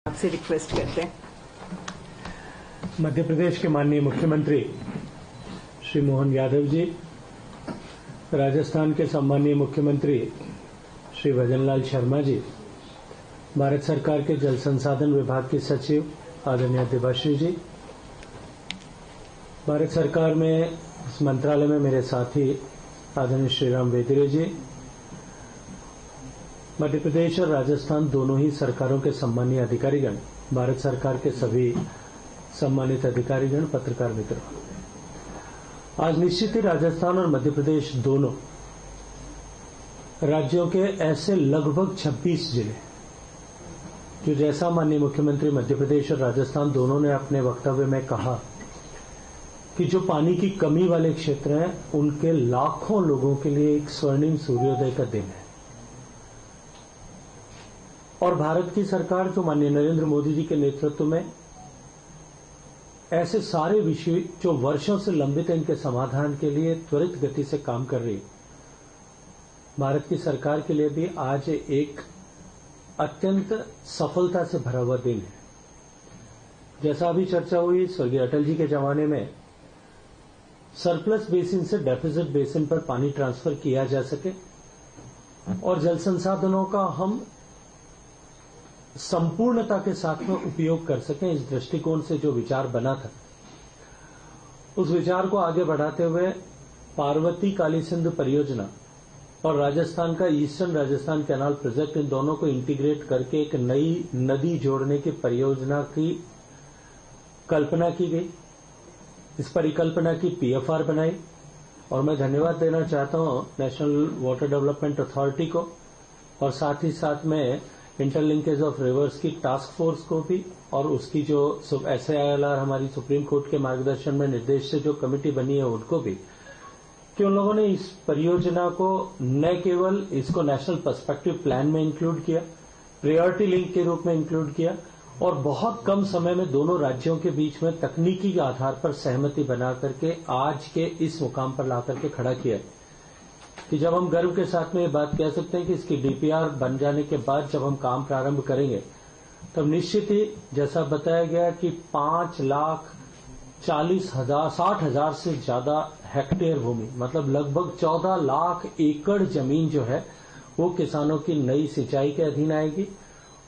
आपसे रिक्वेस्ट करते हैं। मध्य प्रदेश के माननीय मुख्यमंत्री श्री मोहन यादव जी, राजस्थान के सम्मानीय मुख्यमंत्री श्री भजनलाल शर्मा जी, भारत सरकार के जल संसाधन विभाग के सचिव आदरणीय देवाश्री जी, भारत सरकार में इस मंत्रालय में मेरे साथी आदरणीय श्रीराम वेदिरे जी, मध्य प्रदेश और राजस्थान दोनों ही सरकारों के सम्मानीय अधिकारीगण, भारत सरकार के सभी सम्मानित अधिकारीगण, पत्रकार मित्रों, आज निश्चित ही राजस्थान और मध्य प्रदेश दोनों राज्यों के ऐसे लगभग 26 जिले जो, जैसा माननीय मुख्यमंत्री मध्य प्रदेश और राजस्थान दोनों ने अपने वक्तव्य में कहा कि जो पानी की कमी वाले क्षेत्र हैं उनके लाखों लोगों के लिए एक स्वर्णिम सूर्योदय का दिन है। और भारत की सरकार जो माननीय नरेंद्र मोदी जी के नेतृत्व में ऐसे सारे विषय जो वर्षों से लंबित हैं, इनके समाधान के लिए त्वरित गति से काम कर रही, भारत की सरकार के लिए भी आज एक अत्यंत सफलता से भरा हुआ दिन है। जैसा अभी चर्चा हुई, स्वर्गीय अटल जी के जमाने में सरप्लस बेसिन से डेफिसिट बेसिन पर पानी ट्रांसफर किया जा सके और जल संसाधनों का हम संपूर्णता के साथ में उपयोग कर सकें, इस दृष्टिकोण से जो विचार बना था, उस विचार को आगे बढ़ाते हुए पार्वती काली सिंधु परियोजना और राजस्थान का ईस्टर्न राजस्थान कैनाल प्रोजेक्ट, इन दोनों को इंटीग्रेट करके एक नई नदी जोड़ने की परियोजना की कल्पना की गई। इस परिकल्पना की पीएफआर बनाई और मैं धन्यवाद देना चाहता हूं नेशनल वाटर डेवलपमेंट अथॉरिटी को और साथ ही साथ में इंटरलिंकेज ऑफ रिवर्स की टास्क फोर्स को भी, और उसकी जो SILR हमारी सुप्रीम कोर्ट के मार्गदर्शन में निर्देश से जो कमेटी बनी है उनको भी, कि उन लोगों ने इस परियोजना को न केवल इसको नेशनल पर्सपेक्टिव प्लान में इंक्लूड किया, प्रायोरिटी लिंक के रूप में इंक्लूड किया और बहुत कम समय में दोनों राज्यों के बीच में तकनीकी के आधार पर सहमति बना करके आज के इस मुकाम पर ला करके खड़ा किया कि जब हम गर्व के साथ में ये बात कह सकते हैं कि इसकी डीपीआर बन जाने के बाद जब हम काम प्रारंभ करेंगे तब निश्चित ही जैसा बताया गया कि 5,40,60,000 से ज्यादा हेक्टेयर भूमि, मतलब लगभग 14 लाख एकड़ जमीन जो है वो किसानों की नई सिंचाई के अधीन आएगी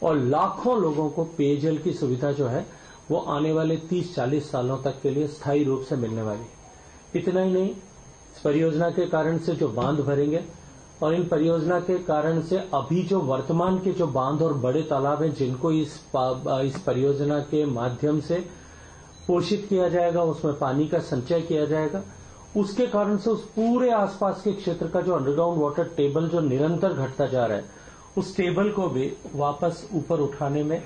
और लाखों लोगों को पेयजल की सुविधा जो है वो आने वाले 30-40 सालों तक के लिए स्थायी रूप से मिलने वाली है। इतना ही नहीं, इस परियोजना के कारण से जो बांध भरेंगे और इन परियोजना के कारण से अभी जो वर्तमान के जो बांध और बड़े तालाब हैं जिनको इस परियोजना के माध्यम से पोषित किया जाएगा, उसमें पानी का संचय किया जाएगा, उसके कारण से उस पूरे आसपास के क्षेत्र का जो अंडरग्राउंड वाटर टेबल जो निरंतर घटता जा रहा है, उस टेबल को भी वापस ऊपर उठाने में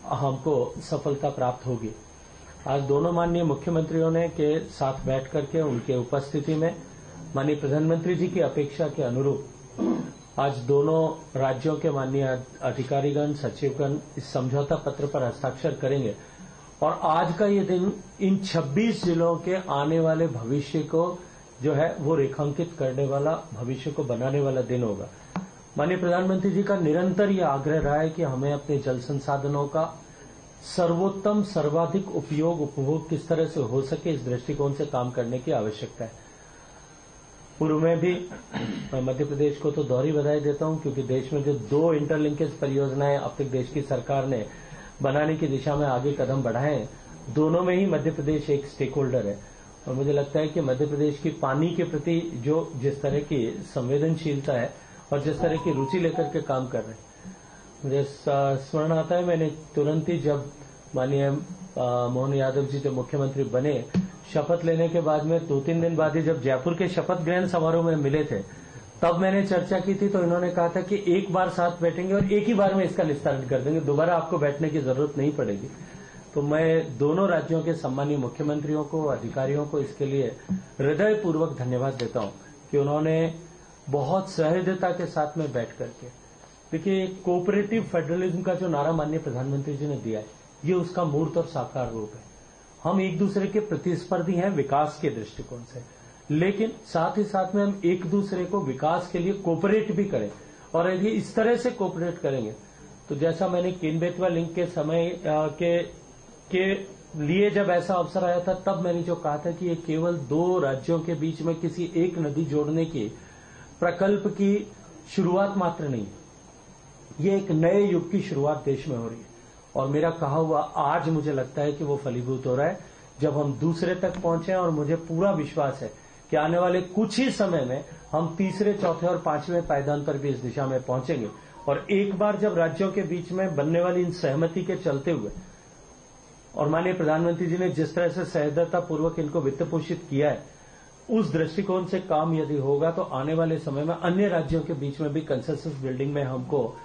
हमको सफलता प्राप्त होगी। आज दोनों माननीय मुख्यमंत्रियों ने के साथ बैठ करके उनके उपस्थिति में माननीय प्रधानमंत्री जी की अपेक्षा के अनुरूप आज दोनों राज्यों के माननीय अधिकारीगण, सचिवगण इस समझौता पत्र पर हस्ताक्षर करेंगे और आज का ये दिन इन 26 जिलों के आने वाले भविष्य को जो है वो रेखांकित करने वाला, भविष्य को बनाने वाला दिन होगा। माननीय प्रधानमंत्री जी का निरंतर ये आग्रह रहा है कि हमें अपने जल संसाधनों का सर्वोत्तम, सर्वाधिक उपभोग किस तरह से हो सके, इस दृष्टिकोण से काम करने की आवश्यकता है। पूर्व में भी मध्य प्रदेश को तो दोहरी बधाई देता हूं क्योंकि देश में जो 2 इंटरलिंकेज परियोजनाएं अब तक देश की सरकार ने बनाने की दिशा में आगे कदम बढ़ाए हैं, दोनों में ही मध्य प्रदेश एक स्टेक होल्डर है और मुझे लगता है कि मध्य प्रदेश की पानी के प्रति जो जिस तरह की संवेदनशीलता है और जिस तरह की रुचि लेकर के काम कर रहे हैं, मुझे स्मरण आता है मैंने तुरंत ही जब माननीय मोहन यादव जी जब मुख्यमंत्री बने, शपथ लेने के बाद में 2-3 दिन बाद ही जब जयपुर के शपथ ग्रहण समारोह में मिले थे, तब मैंने चर्चा की थी तो इन्होंने कहा था कि एक बार साथ बैठेंगे और एक ही बार में इसका निस्तारण कर देंगे, दोबारा आपको बैठने की जरूरत नहीं पड़ेगी। तो मैं दोनों राज्यों के सम्मानीय मुख्यमंत्रियों को, अधिकारियों को इसके लिए हृदयपूर्वक धन्यवाद देता हूं कि उन्होंने बहुत सहृदयता के साथ में बैठ करके, देखिए कोऑपरेटिव फेडरलिज्म का जो नारा माननीय प्रधानमंत्री जी ने दिया है, ये उसका मूर्त और साकार रूप है। हम एक दूसरे के प्रतिस्पर्धी हैं विकास के दृष्टिकोण से, लेकिन साथ ही साथ में हम एक दूसरे को विकास के लिए कोऑपरेट भी करें और यदि इस तरह से कोऑपरेट करेंगे तो जैसा मैंने केन-बेतवा लिंक के समय के लिए जब ऐसा अवसर आया था, तब मैंने जो कहा था कि ये केवल 2 राज्यों के बीच में किसी एक नदी जोड़ने के प्रकल्प की शुरुआत मात्र नहीं है, ये एक नए युग की शुरुआत देश में हो रही है। और मेरा कहा हुआ आज मुझे लगता है कि वो फलीभूत हो रहा है जब हम दूसरे तक पहुंचे, और मुझे पूरा विश्वास है कि आने वाले कुछ ही समय में हम तीसरे, चौथे और 5वें पायदान पर भी इस दिशा में पहुंचेंगे। और एक बार जब राज्यों के बीच में बनने वाली इन सहमति के चलते हुए, और माननीय प्रधानमंत्री जी ने जिस तरह से सहृदयतापूर्वक इनको वित्त पोषित किया है, उस दृष्टिकोण से काम यदि होगा तो आने वाले समय में अन्य राज्यों के बीच में भी कंसेंसस बिल्डिंग में हमको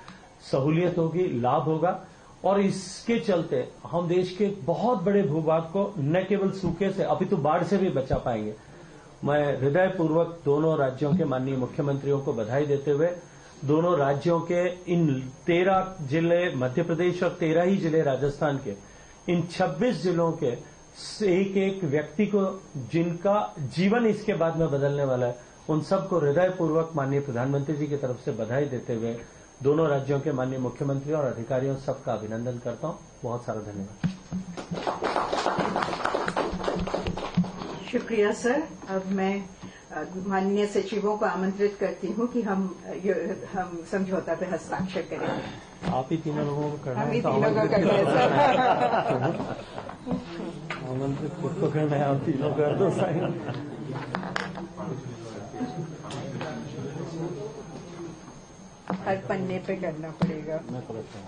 सहूलियत होगी, लाभ होगा। और इसके चलते हम देश के बहुत बड़े भूभाग को न केवल सूखे से अपितु बाढ़ से भी बचा पाएंगे। मैं हृदयपूर्वक दोनों राज्यों के माननीय मुख्यमंत्रियों को बधाई देते हुए दोनों राज्यों के इन 13 जिले मध्य प्रदेश और 13 ही जिले राजस्थान के इन 26 जिलों के एक एक व्यक्ति को जिनका जीवन इसके बाद में बदलने वाला है, उन सबको हृदयपूर्वक माननीय प्रधानमंत्री जी की तरफ से बधाई देते हुए दोनों राज्यों के माननीय मुख्यमंत्री और अधिकारियों सबका अभिनंदन करता हूं। बहुत सारा धन्यवाद। शुक्रिया सर। अब मैं माननीय सचिवों को आमंत्रित करती हूँ कि हम समझौता पे हस्ताक्षर करेंगे। आप ही तीनों लोगों को करना है। हम ही तीनों का करना है सर। आमंत्रित खुद को करना है, आप तीनों कर दो साइन। हर पन्ने पे करना पड़ेगा। मैं करता हूँ।